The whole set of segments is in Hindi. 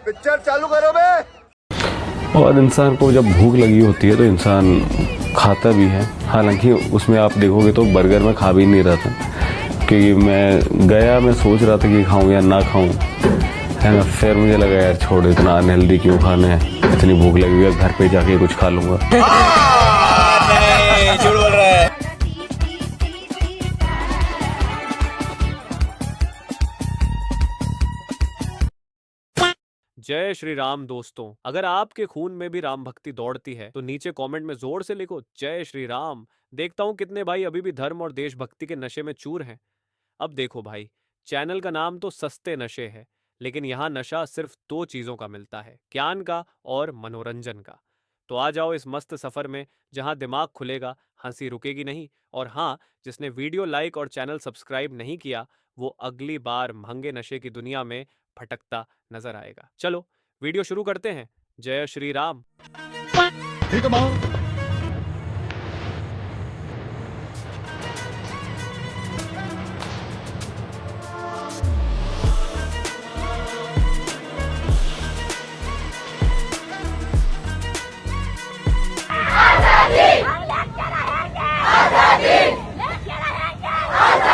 पिक्चर चालू करो बे। और इंसान को जब भूख लगी होती है तो इंसान खाता भी है। हालांकि उसमें आप देखोगे तो बर्गर में खा भी नहीं रहा था, क्योंकि मैं सोच रहा था कि खाऊं या ना खाऊं, है ना। फिर मुझे लगा यार छोड़, इतना अनहेल्दी क्यों खाना है, इतनी भूख लगी है, घर पे जाके कुछ खा लूंगा। नहीं, झूठ बोल रहा है। जय श्री राम दोस्तों, अगर आपके खून में भी राम भक्ति दौड़ती है तो नीचे कमेंट में जोर से लिखो जय श्री राम। देखता हूं कितने भाई अभी भी धर्म और देशभक्ति के नशे में चूर हैं। अब देखो भाई, चैनल का नाम तो सस्ते नशे है, लेकिन यहाँ नशा सिर्फ दो चीजों का मिलता है, ज्ञान का और मनोरंजन का। तो आ जाओ इस मस्त सफर में, जहाँ दिमाग खुलेगा, हंसी रुकेगी नहीं। और हाँ, जिसने वीडियो लाइक और चैनल सब्सक्राइब नहीं किया वो अगली बार महंगे नशे की दुनिया में भटकता नजर आएगा। चलो वीडियो शुरू करते हैं। जय श्री राम।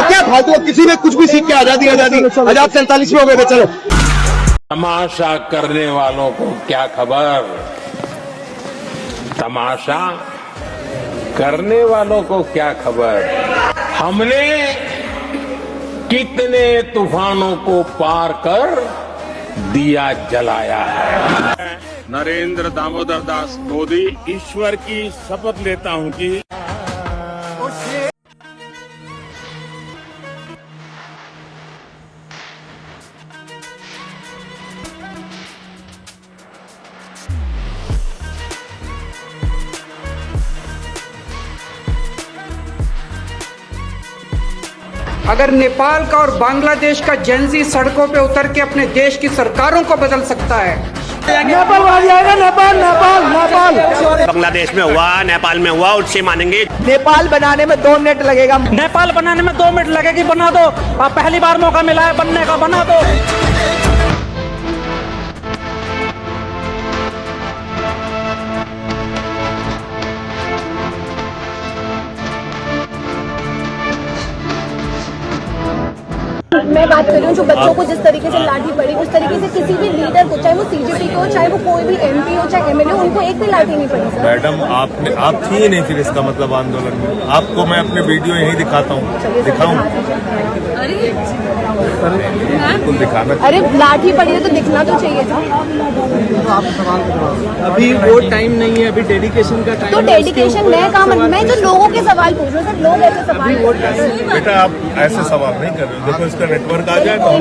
क्या फालतू, किसी में कुछ भी सीख के आजादी आजादी आजाद 47 में हो गए थे। चलो, तमाशा करने वालों को क्या खबर, तमाशा करने वालों को क्या खबर। हमने कितने तूफानों को पार कर दिया जलाया है। नरेंद्र दामोदर दास मोदी, ईश्वर की शपथ लेता हूं कि अगर नेपाल का और बांग्लादेश का जेंजी सड़कों पे उतर के अपने देश की सरकारों को बदल सकता है, नेपाल आ जाएगा। नेपाल बांग्लादेश में हुआ, नेपाल में हुआ, उससे मानेंगे। नेपाल बनाने में 2 मिनट लगेगा। नेपाल बनाने में 2 मिनट लगेगी, बना दो। पहली बार मौका मिला है बनने का, बना दो। मैं बात कर रही हूँ जो बच्चों को जिस तरीके से लाठी पड़ी, उस तरीके से किसी भी लीडर को, चाहे वो सीजेपी को, चाहे वो कोई भी एमपी हो, चाहे एमएलए, उनको एक भी लाठी नहीं पड़ी। सर मैडम आप थी नहीं फिर इसका मतलब आंदोलन में। आपको मैं अपने वीडियो यहीं दिखाता हूँ, दिखाऊं? बिल्कुल दिखाना। अरे लाठी पड़ी है तो दिखना तो चाहिए था। अभी वो टाइम नहीं है, अभी डेडिकेशन का टाइम। तो डेडिकेशन मैं जो लोगों के सवाल पूछ रहा हूँ सर, लोग ऐसे सवाल। बेटा आप ऐसे सवाल नहीं कर रहे हो, देखो इसका नेटवर्क आ जाए तो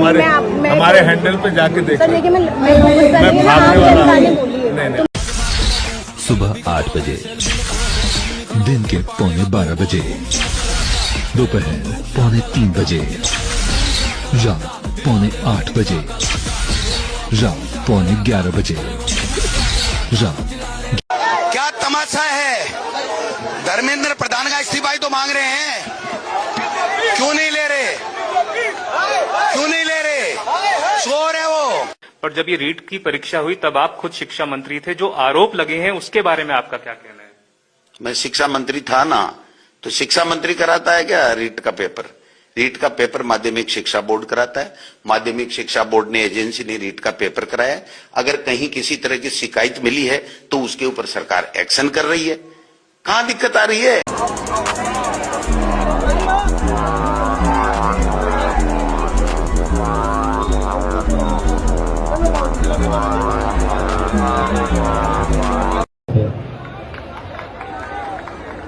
हमारे हैंडल पे जाके देखो। मैं भागने वाला नहीं। सुबह 8 बजे, दिन के 11:15 बजे, दोपहर 3:15 बजे, रात 7:45 बजे, रात 11:15 बजे, रात। क्या तमाशा है? धर्मेंद्र प्रधान का इस्तीफा तो मांग रहे हैं, क्यों नहीं ले रहे? क्यों नहीं ले रहे? चोर है वो। और जब ये रीट की परीक्षा हुई तब आप खुद शिक्षा मंत्री थे, जो आरोप लगे हैं उसके बारे में आपका क्या कहना है? मैं शिक्षा मंत्री था ना, तो शिक्षा मंत्री कराता है क्या रीट का पेपर? रीट का पेपर माध्यमिक शिक्षा बोर्ड कराता है। माध्यमिक शिक्षा बोर्ड ने, एजेंसी ने रीट का पेपर कराया है। अगर कहीं किसी तरह की शिकायत मिली है तो उसके ऊपर सरकार एक्शन कर रही है। कहां दिक्कत आ रही है?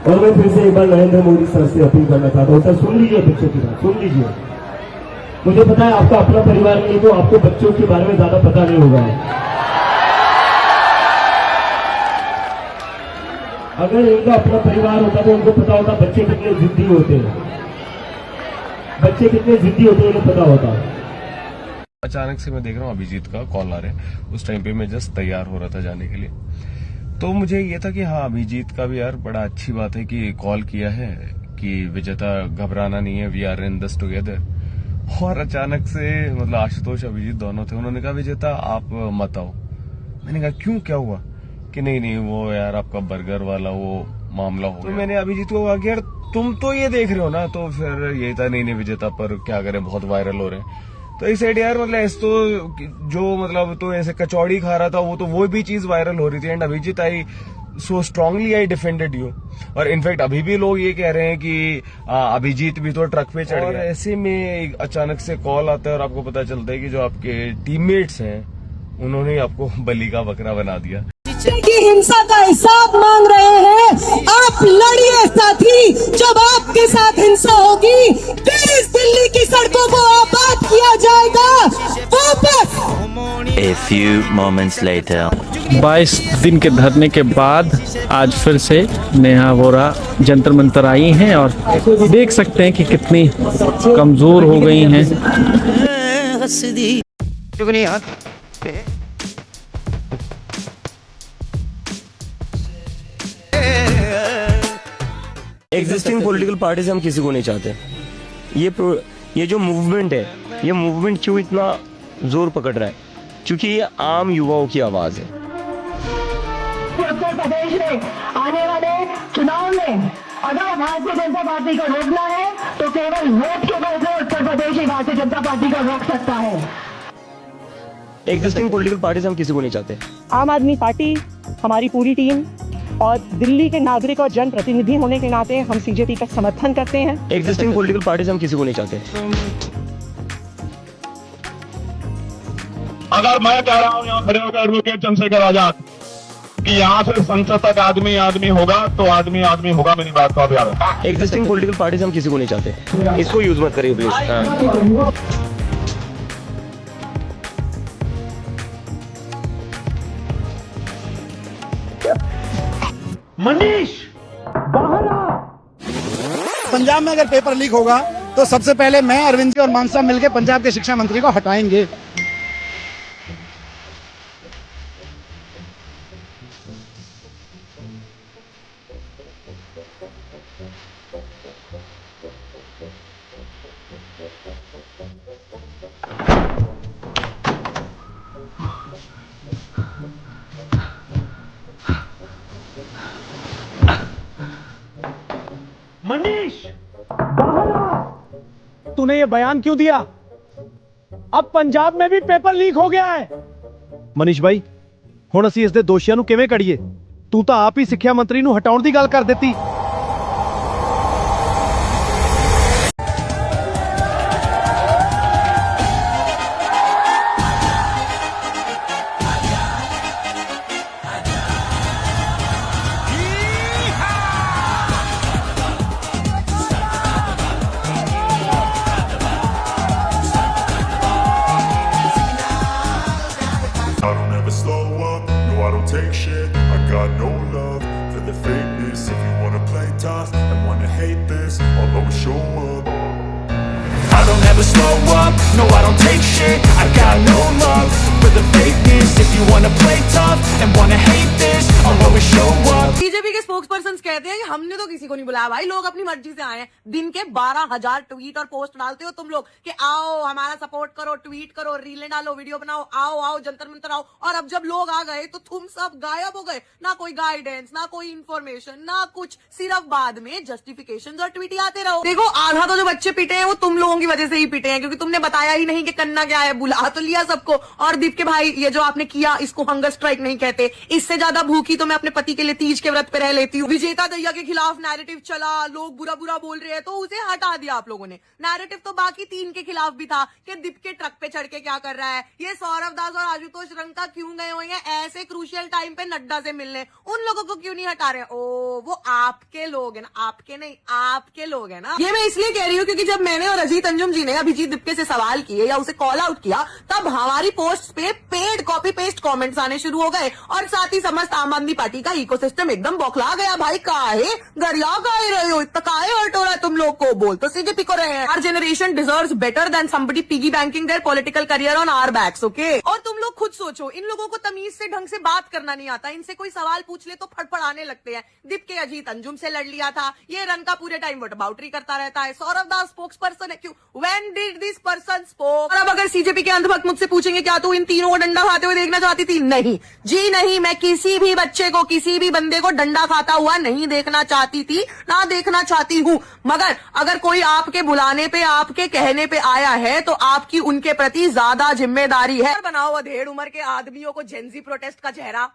और मैं फिर से एक बार नरेंद्र मोदी सर से अपील करना चाहता हूँ, सर सुन लीजिए बच्चों की बात, सुन लीजिए। मुझे पता है आपका अपना परिवार नहीं है तो आपको बच्चों के बारे में ज्यादा पता नहीं होगा। अगर इनका अपना परिवार होता तो उनको पता होता बच्चे कितने जिद्दी होते हैं, बच्चे कितने जिद्दी होते हैं, इन्हें पता होता। अचानक से मैं देख रहा हूँ अभिजीत का कॉल आ रहा है। उस टाइम पे मैं जस्ट तैयार हो रहा था जाने के लिए, तो मुझे ये था कि हाँ अभिजीत का भी यार बड़ा अच्छी बात है कि कॉल किया है कि विजेता घबराना नहीं है, we are in this together. और अचानक से मतलब आशुतोष अभिजीत दोनों थे, उन्होंने कहा विजेता आप मत आओ। मैंने कहा क्यों, क्या हुआ? कि नहीं वो यार आपका बर्गर वाला वो मामला हो गया। तो मैंने अभिजीत को कहा कि यार तुम तो ये देख रहे हो ना, तो फिर यही था नहीं विजेता पर क्या करें, बहुत वायरल हो रहे हैं। तो इस साइड यार मतलब ऐसे तो जो मतलब तो ऐसे कचौड़ी खा रहा था वो भी चीज वायरल हो रही थी। And Abhijeet I so strongly I defended you. और इनफैक्ट अभी भी लोग ये कह रहे हैं कि अभिजीत भी तो ट्रक पे चढ़ गया। ऐसे में अचानक से कॉल आता है और आपको पता चलता है कि जो आपके टीममेट्स हैं उन्होंने आपको बलि का बकरा बना दिया। की हिंसा का हिसाब मांग रहे हैं। आप लड़िए साथी, जब आपके साथ हिंसा होगी फिर इस दिल्ली की सड़कों को आबाद किया जाएगा वापस। A few moments later. 22 दिन के धरने के बाद आज फिर से नेहा वोरा जंतर मंतर आई हैं और देख सकते हैं कि कितनी कमजोर हो गई हैं। एग्जिस्टिंग पॉलिटिकल पार्टी से हम किसी को नहीं चाहते। ये जो मूवमेंट है, ये मूवमेंट क्यों इतना जोर पकड़ रहा है? क्योंकि ये आम युवाओं की आवाज है। उत्तर प्रदेश में आने वाले चुनाव में अगर भारतीय जनता पार्टी को रोकना है तो केवल वोट के बल से उत्तर प्रदेश ही भारतीय जनता पार्टी को रोक सकता है। एग्जिस्टिंग पॉलिटिकल पार्टी से हम किसी को नहीं चाहते। आम आदमी पार्टी, हमारी पूरी टीम और दिल्ली के नागरिक और जनप्रतिनिधि होने के नाते हम सीजेपी का समर्थन करते हैं। एग्जिस्टिंग पॉलिटिकल पार्टी से हम किसी को नहीं चाहते। अगर मैं कह रहा हूँ यहाँ खड़े होकर एडवोकेट चंद्रशेखर आजाद कि यहाँ से संसद तक आदमी होगा तो आदमी होगा, मेरी बात को आप याद रखें। एग्जिस्टिंग पॉलिटिकल पार्टी से हम किसी को नहीं चाहते। इसको यूज मत करिए प्लीज। मनीष बाहर आ। पंजाब में अगर पेपर लीक होगा तो सबसे पहले मैं, अरविंद जी और मानसा मिलकर पंजाब के शिक्षा मंत्री को हटाएंगे। मनीष बाहर आ। तूने ये बयान क्यों दिया? अब पंजाब में भी पेपर लीक हो गया है। मनीष भाई, ਹੁਣ ਅਸੀਂ ਇਸ ਦੇ ਦੋਸ਼ੀਆਂ ਨੂੰ ਕਿਵੇਂ ਕੜੀਏ? ਤੂੰ ਤਾਂ ਆਪ ਹੀ ਸਿੱਖਿਆ ਮੰਤਰੀ ਨੂੰ ਹਟਾਉਣ ਦੀ ਗੱਲ ਕਰ ਦਿੱਤੀ। I don't ever slow up, no I don't take shit. I got no love for the fakeness. If you wanna play tough and wanna hate this, I'll always show up. I don't ever slow up, no I don't take shit. I got no love for the fakeness. If you wanna play tough and wanna hate this, I'll always show up. BJP के स्पोक्सपर्सन कहते हैं कि हमने तो किसी को नहीं बुलाया भाई, लोग अपनी मर्जी से आए हैं। दिन के 12,000 ट्वीट और पोस्ट डालते हो तुम लोग कि आओ हमारा सपोर्ट करो, ट्वीट करो, रीलें डालो, वीडियो बनाओ, आओ जंतर मंतर आओ। और अब जब लोग आ गए तो तुम सब गायब हो गए। ना कोई गाइडेंस, ना कोई इन्फॉर्मेशन, ना कुछ, सिर्फ बाद में जस्टिफिकेशन और ट्वीट आते रहो। देखो आधा तो जो बच्चे पिटे हैं वो तुम लोगों की वजह से ही पिटे हैं, क्योंकि तुमने बताया ही नहीं कि करना क्या है। बुला तो लिया सबको। और दीप के भाई, ये जो आपने किया इसको हंगर स्ट्राइक नहीं कहते। इससे ज्यादा भूखी तो मैं अपने पति के लिए तीज के व्रत पे रह लेती हूँ। विजेता दैया के खिलाफ नैरेटिव चला, लोग बुरा बोल रहे हैं तो उसे हटा दिया आप लोगों ने। नैरेटिव तो बाकी 3 के खिलाफ भी था कि दीप के ट्रक पे चढ़ के क्या कर रहा है, ये सौरभ दास और आशुतोष रंका क्यों गए हुए हैं ऐसे क्रूशियल टाइम पे नड्डा से मिलने, उन लोगों को क्यों नहीं हटा रहे? ओ वो आपके लोग हैं ना, आपके नहीं, आपके लोग हैं ना। ये मैं इसलिए कह रही हूँ क्योंकि जब मैंने और अजीत अंजुम जी ने अभिजीत दिप्के से सवाल किए या उसे कॉल आउट किया, तब हमारी पोस्ट पे पेड कॉपी पेस्ट कमेंट्स आने शुरू हो गए और साथ ही समस्त आम आदमी पार्टी का इकोसिस्टम एकदम बौखला गया। भाई काहे गरिया काहे रहे हो, इतना काहे हर्ट हो रहा है तुम लोग को? बोल तो सीजेपी को रहे हैं। Our generation deserves better than somebody piggy banking their political career on our backs, okay? और तुम लोग खुद सोचो, इन लोगों को तमीज से ढंग से बात करना नहीं आता, इनसे कोई सवाल पूछ ले तो फड़फड़ाने लगते हैं। दीप के अजीत अंजुम से लड़ लिया था, ये रन का पूरे टाइम वटबाउटरी करता रहता है। सौरभ दास स्पोक्स पर्सन है, क्यों? When did this person spoke? और अब अगर सीजेपी के अंधभक्त मुझसे पूछेंगे क्या तू इन तीनों को डंडा खाते हुए देखना चाहती थी? नहीं जी नहीं, मैं किसी भी बच्चे को, किसी भी बंदे को डंडा खाता हुआ नहीं देखना चाहती थी, ना देखना चाहती हूं। मगर अगर कोई आपके बुलाने पे, आपके कहने पे आया है तो आपकी उनके प्रति ज्यादा जिम्मेदारी है। बनाओ अधेड़ उम्र के आदमियों को जेंजी प्रोटेस्ट का चेहरा।